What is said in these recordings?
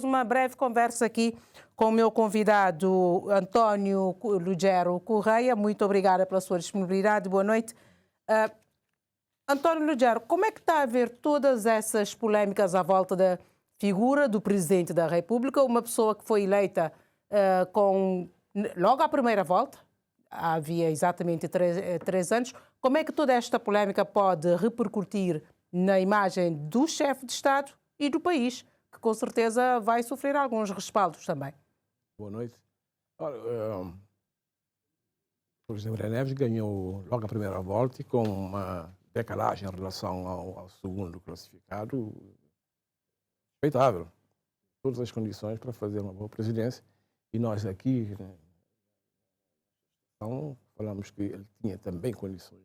uma breve conversa aqui com o meu convidado António Lugero Correia. Muito obrigada pela sua disponibilidade. Boa noite. António Lugero, como é que está a ver todas essas polémicas à volta da figura do Presidente da República, uma pessoa que foi eleita logo à primeira volta, havia exatamente três anos. Como é que toda esta polémica pode repercutir na imagem do chefe de Estado e do país, que com certeza vai sofrer alguns respaldos também? Boa noite. O presidente Neves ganhou logo a primeira volta e com uma decalagem em relação ao segundo classificado respeitável. Todas as condições para fazer uma boa presidência. E nós aqui falamos que ele tinha também condições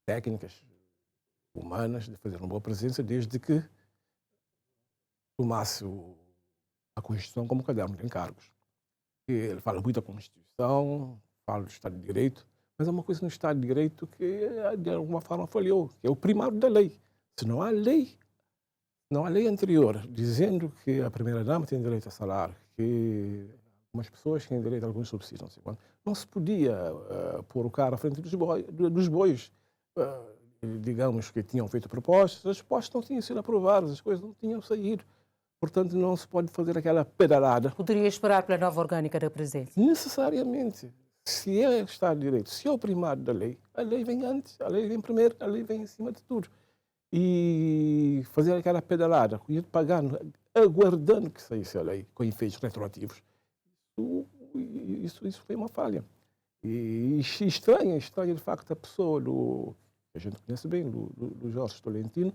técnicas, humanas, de fazer uma boa presidência, desde que tomasse a Constituição como caderno de encargos. Ele fala muito da Constituição, fala do Estado de Direito, mas há uma coisa no Estado de Direito que, de alguma forma, falhou, que é o primário da lei. Se não há lei anterior dizendo que a primeira-dama tem direito a salário, que algumas pessoas têm direito a alguns subsídios, não se podia pôr o cara à frente dos bois. Digamos que tinham feito propostas, as propostas não tinham sido aprovadas, as coisas não tinham saído. Portanto, não se pode fazer aquela pedalada. Poderia esperar pela nova orgânica da presidência? Necessariamente. Se é o Estado de Direito, se é o primário da lei, a lei vem antes, a lei vem primeiro, a lei vem em cima de tudo. E fazer aquela pedalada, pagando, aguardando que saísse a lei, com efeitos retroativos, isso foi uma falha. E estranha de facto a pessoa que a gente conhece bem, do Jorge Tolentino,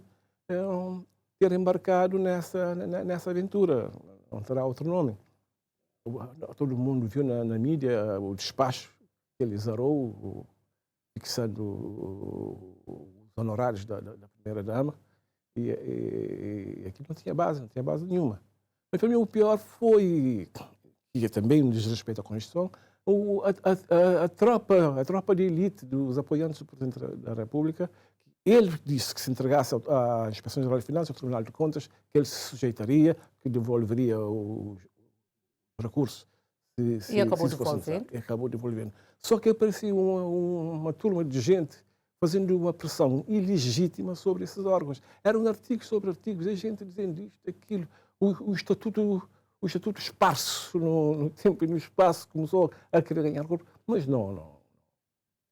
ter embarcado nessa aventura. Não terá outro nome. Todo mundo viu na mídia o despacho que ele zarou, fixando os honorários da primeira-dama, e aquilo não tinha base nenhuma. Mas para mim o pior foi, que também diz respeito à Constituição, a tropa de elite dos apoiantes do Presidente da República. Ele disse que se entregasse à Inspeção Geral de Finanças, ao Tribunal de Contas, que ele se sujeitaria, que devolveria o recurso. E acabou devolvendo? Acabou devolvendo. Só que aparecia uma turma de gente fazendo uma pressão ilegítima sobre esses órgãos. Eram artigos sobre artigos, a gente dizendo isto, aquilo. O estatuto esparso no tempo e no espaço começou a querer ganhar corpo, mas não.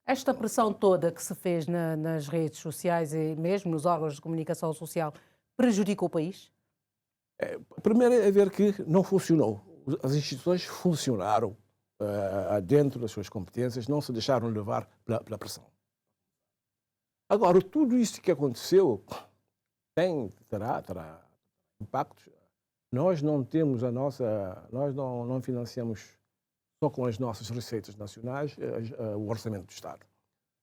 Esta pressão toda que se fez nas redes sociais e mesmo nos órgãos de comunicação social prejudica o país? Primeiro é ver que não funcionou. As instituições funcionaram dentro das suas competências, não se deixaram levar pela pressão. Agora, tudo isso que aconteceu terá impactos. Nós não temos nós não financiamos só com as nossas receitas nacionais o orçamento do Estado.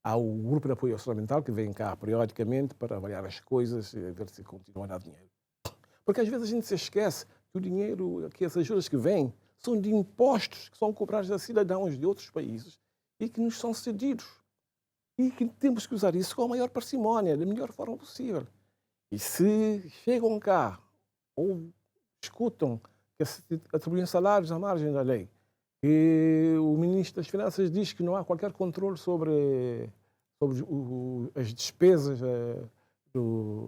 Há o grupo de apoio orçamental que vem cá periodicamente para avaliar as coisas e ver se continua a dar dinheiro. Porque às vezes a gente se esquece que o dinheiro, que as ajudas que vêm, são de impostos que são cobrados a cidadãos de outros países e que nos são cedidos. E que temos que usar isso com a maior parcimónia, da melhor forma possível. E se chegam cá ou escutam que atribuem salários à margem da lei, e o Ministro das Finanças diz que não há qualquer controle sobre as despesas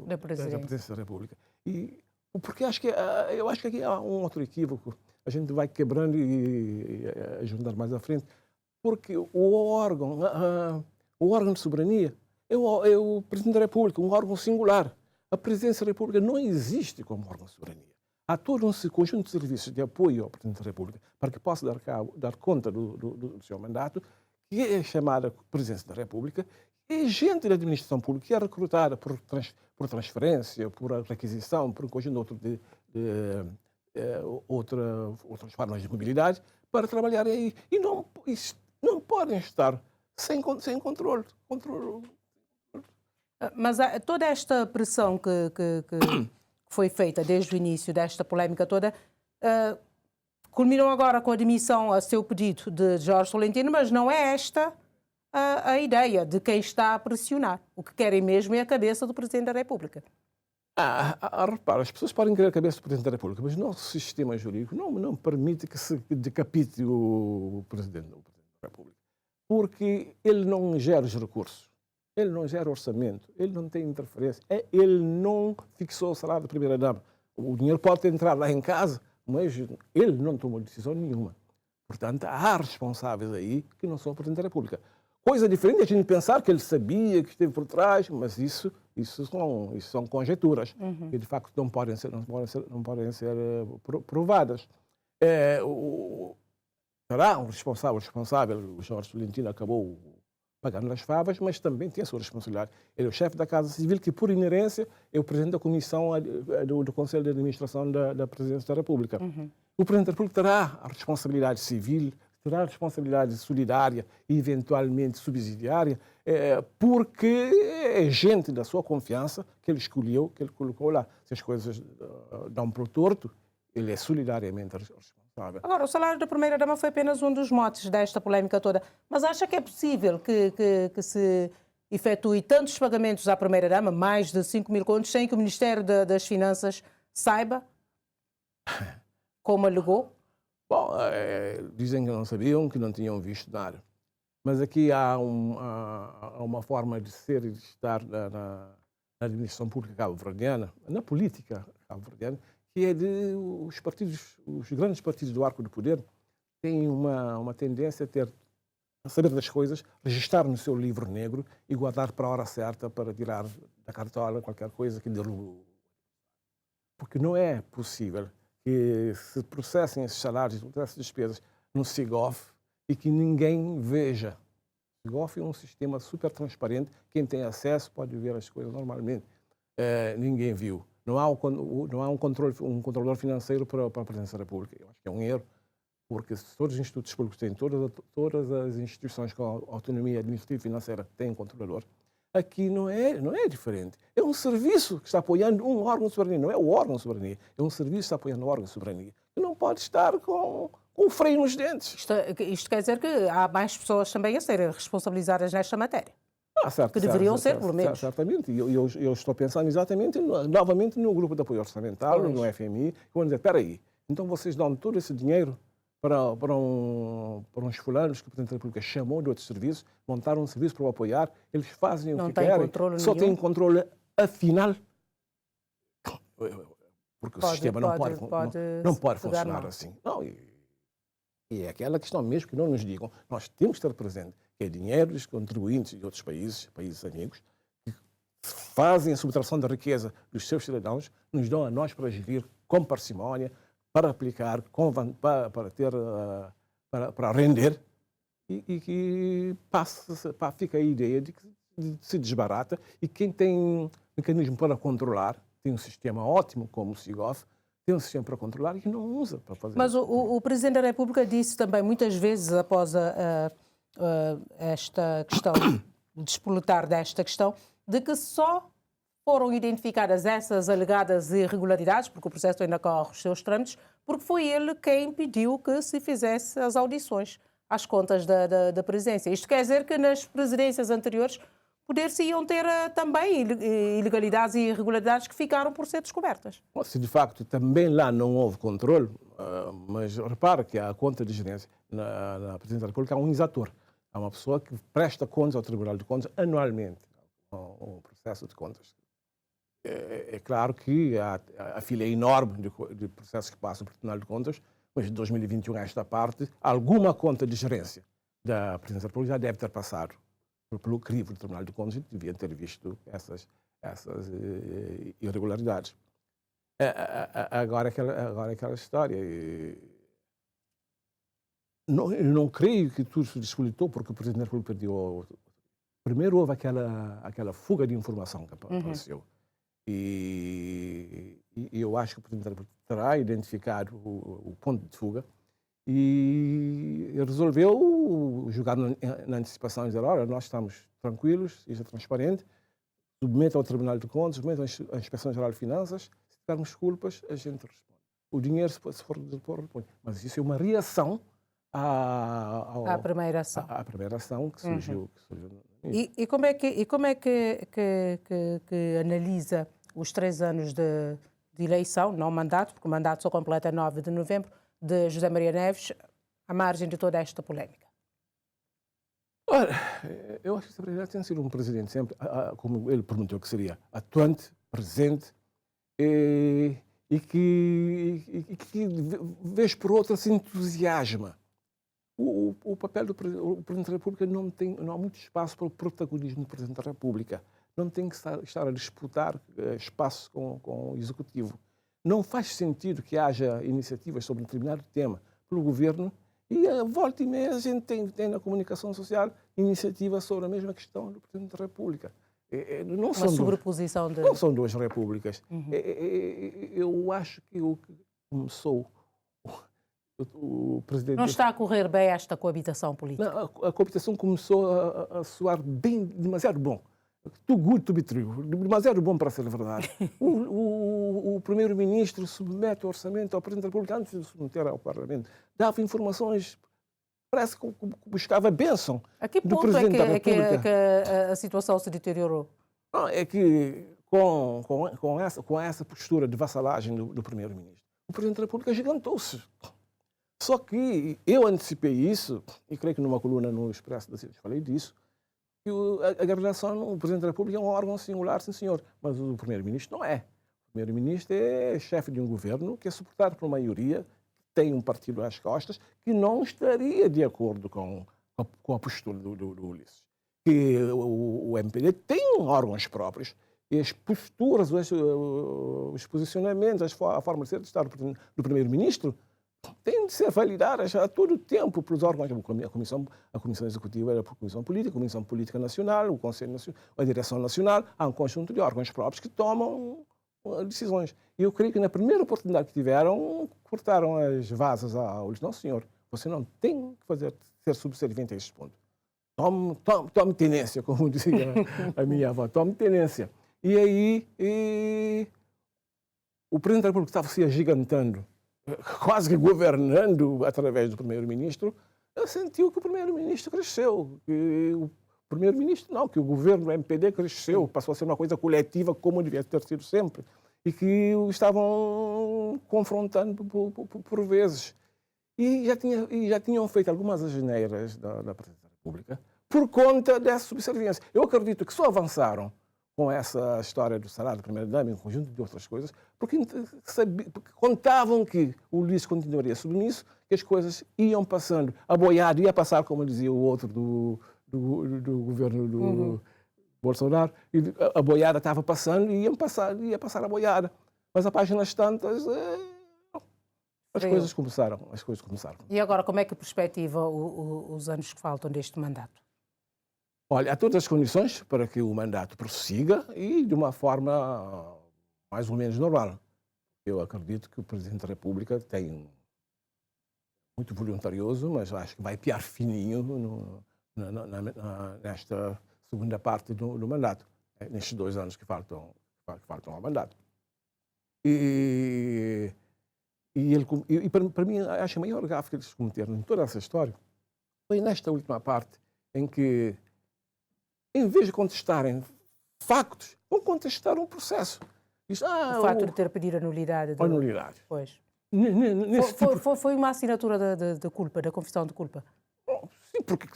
da Presidência da República. Porque eu acho que aqui há um outro equívoco. A gente vai quebrando e ajudar mais à frente. Porque o órgão de soberania é o Presidente da República, um órgão singular. A Presidência da República não existe como órgão de soberania. Há todo um conjunto de serviços de apoio ao Presidente da República para que possa dar conta do seu mandato, que é chamada Presidência da República, e gente da administração pública que é recrutada por transferência, por requisição, por um conjunto de outras formas de mobilidade para trabalhar aí. E não podem estar sem controle. Mas toda esta pressão que foi feita desde o início desta polémica toda, culminou agora com a demissão a seu pedido de Jorge Tolentino, mas não é esta a ideia de quem está a pressionar. O que querem mesmo é a cabeça do Presidente da República. Repara, as pessoas podem querer a cabeça do Presidente da República, mas o nosso sistema jurídico não permite que se decapite o Presidente da República, porque ele não gera os recursos, ele não gera orçamento, ele não tem interferência, ele não fixou o salário da primeira-dama. O dinheiro pode entrar lá em casa, mas ele não tomou decisão nenhuma. Portanto, há responsáveis aí que não são o Presidente da República. Coisa diferente é a gente pensar que ele sabia, que esteve por trás, mas isso são conjecturas, que de facto não podem ser provadas. Será um responsável, o Jorge Tolentino acabou pagando as favas, mas também tem a sua responsabilidade. Ele é o chefe da Casa Civil, que por inerência é o presidente da Comissão do Conselho de Administração da Presidência da República. O Presidente da República terá a responsabilidade civil, terá a responsabilidade solidária e eventualmente subsidiária, porque é gente da sua confiança que ele escolheu, que ele colocou lá. Se as coisas dão para o torto, ele é solidariamente responsável. Agora, o salário da primeira-dama foi apenas um dos motes desta polémica toda, mas acha que é possível que se efetue tantos pagamentos à primeira-dama, mais de 5 mil contos, sem que o Ministério das Finanças saiba, como alegou? Bom, dizem que não sabiam, que não tinham visto nada. Mas aqui há uma forma de ser e de estar na administração pública cabo-verdiana, na política cabo-verdiana, que é de os grandes partidos do arco do poder têm uma tendência a saber das coisas, registrar no seu livro negro e guardar para a hora certa para tirar da cartola qualquer coisa que derrube. Porque não é possível que se processem esses salários, essas despesas no SIGOF e que ninguém veja. O SIGOF é um sistema super transparente, quem tem acesso pode ver as coisas normalmente. Ninguém viu. Não há um controlador financeiro para a Presidência da República. Eu acho que é um erro, porque se todos os institutos públicos têm, todas as instituições com autonomia administrativa e financeira têm controlador, aqui não é diferente. É um serviço que está apoiando um órgão de soberania, não é o órgão de soberania, é um serviço que está apoiando o órgão de soberania, que não pode estar com um freio nos dentes. Isto quer dizer que há mais pessoas também a serem responsabilizadas nesta matéria. Certo, que deveriam ser, pelo menos. Certamente. Eu estou pensando exatamente, novamente, no grupo de apoio orçamental, no FMI, que vão dizer, espera aí, então vocês dão todo esse dinheiro para uns fulanos que o Presidente da República chamou de outros serviços, montaram um serviço para o apoiar, eles fazem o que querem, só têm controle afinal, porque o sistema não pode funcionar assim. Não, e é aquela questão mesmo que não nos digam, nós temos que ter presente que é dinheiro dos contribuintes de outros países amigos, que fazem a subtração da riqueza dos seus cidadãos, nos dão a nós para gerir com parcimónia, para aplicar, para render, e que fica a ideia de que se desbarata, e quem tem mecanismo para controlar, tem um sistema ótimo como o SIGOF, tem um sistema para controlar e não usa para fazer. Mas o Presidente da República disse também muitas vezes após esta questão, o despoletar desta questão, de que só foram identificadas essas alegadas irregularidades, porque o processo ainda corre os seus trâmites, porque foi ele quem pediu que se fizesse as audições às contas da presidência. Isto quer dizer que nas presidências anteriores poder-se-iam ter também ilegalidades e irregularidades que ficaram por ser descobertas. Se de facto também lá não houve controle, mas repara que a conta de gerência na Presidência da República há um exator. Há uma pessoa que presta contas ao Tribunal de Contas anualmente, ao processo de contas. É claro que a fila é enorme de processos que passam pelo Tribunal de Contas, mas de 2021 a esta parte, alguma conta de gerência da Presidência da República já deve ter passado pelo crivo do Tribunal de Contas e devia ter visto essas irregularidades. Agora aquela história. Eu não creio que tudo se despolitou porque o Presidente da República perdeu. Primeiro houve aquela fuga de informação que apareceu. E eu acho que o Presidente da República terá identificado o ponto de fuga e resolveu jogar na antecipação e dizer, olha, nós estamos tranquilos, isso é transparente, submeta ao Tribunal de Contas, submeta à Inspeção Geral de Finanças, se tivermos culpas, a gente responde. O dinheiro, se for responde. Mas isso é uma reação à primeira ação. À primeira ação que surgiu. E como é que analisa os 3 anos de eleição, não mandato, porque o mandato só completa 9 de novembro, de José Maria Neves, à margem de toda esta polémica? Ora, eu acho que esse presidente tem sido um presidente sempre, como ele prometeu que seria, atuante, presente, e que vez por outra se entusiasma. O papel do Presidente da República não há muito espaço para o protagonismo do Presidente da República. Não tem que estar a disputar espaço com o Executivo. Não faz sentido que haja iniciativas sobre um determinado tema pelo Governo e a volta e meia a gente tem na comunicação social iniciativas sobre a mesma questão do Presidente da República. Uma sobreposição não são duas repúblicas. Eu acho que o que começou o presidente... Não está a correr bem esta coabitação política? Não, a coabitação começou a soar demasiado bom. Too good to be true. Demasiado bom para ser verdade. O primeiro-ministro submete o orçamento ao Presidente da República antes de submeter ao Parlamento. Dava informações, parece que buscava bênção do Presidente da República. É que a situação se deteriorou? Não, é que com essa postura de vassalagem do primeiro-ministro, o Presidente da República gigantou-se. Só que eu antecipei isso, e creio que numa coluna no Expresso da Cidade falei disso, que a governação, o Presidente da República é um órgão singular, sim senhor, mas o Primeiro-Ministro não é. O Primeiro-Ministro é chefe de um governo que é suportado por uma maioria, que tem um partido às costas, que não estaria de acordo com a postura do Ulisses. Que o MPD tem órgãos próprios, e as posturas, os posicionamentos, a forma de ser de estar do Primeiro-Ministro têm de ser validadas a todo o tempo pelos órgãos. A Comissão Executiva era a Comissão Política Nacional, o Conselho Nacional, a Direção Nacional. Há um conjunto de órgãos próprios que tomam decisões. E eu creio que na primeira oportunidade que tiveram, cortaram as vasas a Ulisses. Não, senhor, você não tem que ser subserviente a este ponto. Tome tenência, como dizia a minha avó, tome tenência. E aí o Presidente da República estava se agigantando, quase que governando através do Primeiro-Ministro, sentiu que o Primeiro-Ministro cresceu. Que o Primeiro-Ministro não, que o governo do MPD cresceu, passou a ser uma coisa coletiva como devia ter sido sempre, e que o estavam confrontando por vezes. E já tinham feito algumas asneiras da Presidência da República por conta dessa subserviência. Eu acredito que só avançaram com essa história do salário da primeira-dama e um conjunto de outras coisas, porque contavam que o Ulisses continuaria submisso, que as coisas iam passando. A boiada ia passar, como dizia o outro do governo do Bolsonaro, e a boiada estava passando e ia passar a boiada. Mas a páginas tantas, as coisas começaram. E agora, como é que perspectiva os anos que faltam deste mandato? Olha, há todas as condições para que o mandato prossiga e de uma forma mais ou menos normal. Eu acredito que o Presidente da República tem muito voluntarioso, mas acho que vai piar fininho nesta segunda parte do mandato, nestes 2 anos que faltam ao mandato. E para mim, acho a maior gafe que eles cometeram em toda essa história foi nesta última parte, em que, em vez de contestarem factos, vão contestar um processo. Diz, o facto de ter pedido a nulidade. Nulidade. Pois. Foi Tipo... uma assinatura de culpa, da confissão de culpa. Sim, porque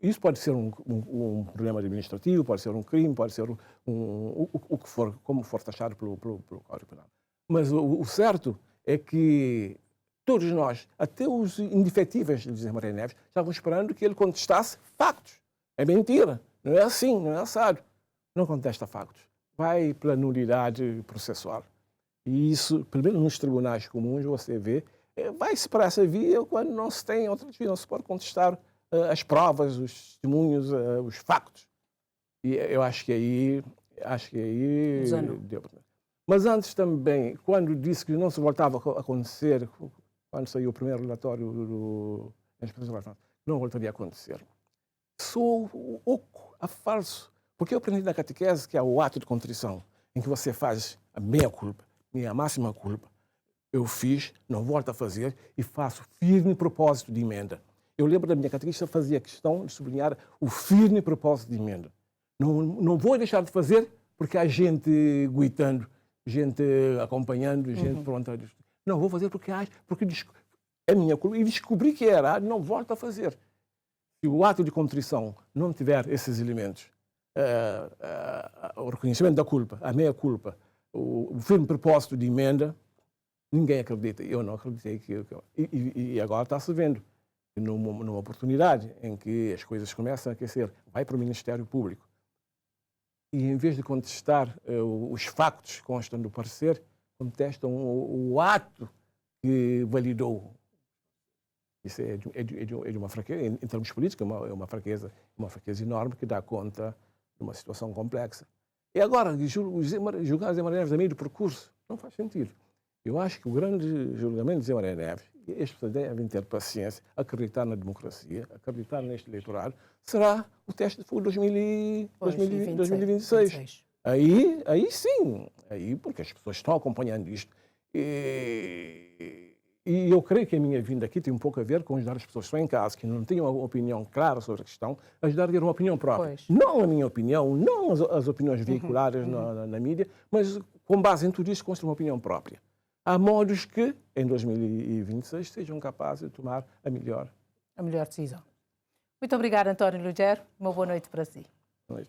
isso pode ser um problema administrativo, pode ser um crime, pode ser o que for, como for taxado pelo Código Penal. Mas o certo é que todos nós, até os indefetíveis de José Maria Neves, estavam esperando que ele contestasse factos. É mentira, não é assim, não é assado. Não contesta factos. Vai pela nulidade processual. E isso, pelo menos nos tribunais comuns, você vê, vai-se para essa via quando não se tem outra via, não se pode contestar as provas, os testemunhos, os factos. E eu acho que aí deu. Mas antes também, quando disse que não se voltava a acontecer, quando saiu o primeiro relatório do não voltaria a acontecer. Sou oco, a falso. Porque eu aprendi na catequese que é o ato de contrição, em que você faz a meia culpa, minha máxima culpa. Eu fiz, não volto a fazer e faço firme propósito de emenda. Eu lembro da minha catequista fazia questão de sublinhar o firme propósito de emenda. Não vou deixar de fazer porque há gente gritando, gente acompanhando, gente pronta. Não, vou fazer porque é minha culpa. E descobri que era, não volto a fazer. Se o ato de contrição não tiver esses elementos, o reconhecimento da culpa, a meia-culpa, o firme propósito de emenda, ninguém acredita. Eu não acreditei. E agora está-se vendo. Numa oportunidade em que as coisas começam a aquecer, vai para o Ministério Público e, em vez de contestar os factos que constam do parecer, contestam o ato que validou. Isso é de uma fraqueza, em termos políticos, é uma fraqueza enorme que dá conta de uma situação complexa. E agora, julgar Zé Maria Neves a meio do percurso, não faz sentido. Eu acho que o grande julgamento de Zé Maria Neves, e as pessoas devem ter paciência, acreditar na democracia, acreditar neste eleitorado, será o teste de 2026. Aí sim, porque as pessoas estão acompanhando isto. E eu creio que a minha vinda aqui tem um pouco a ver com ajudar as pessoas que estão em casa, que não têm uma opinião clara sobre a questão, ajudar a ter uma opinião própria. Pois. Não a minha opinião, não as opiniões veiculadas na mídia, mas com base em tudo isso, construir uma opinião própria. Há modos que, em 2026, sejam capazes de tomar a melhor decisão. Muito obrigada, António Lugero. Uma boa noite para si. Boa noite.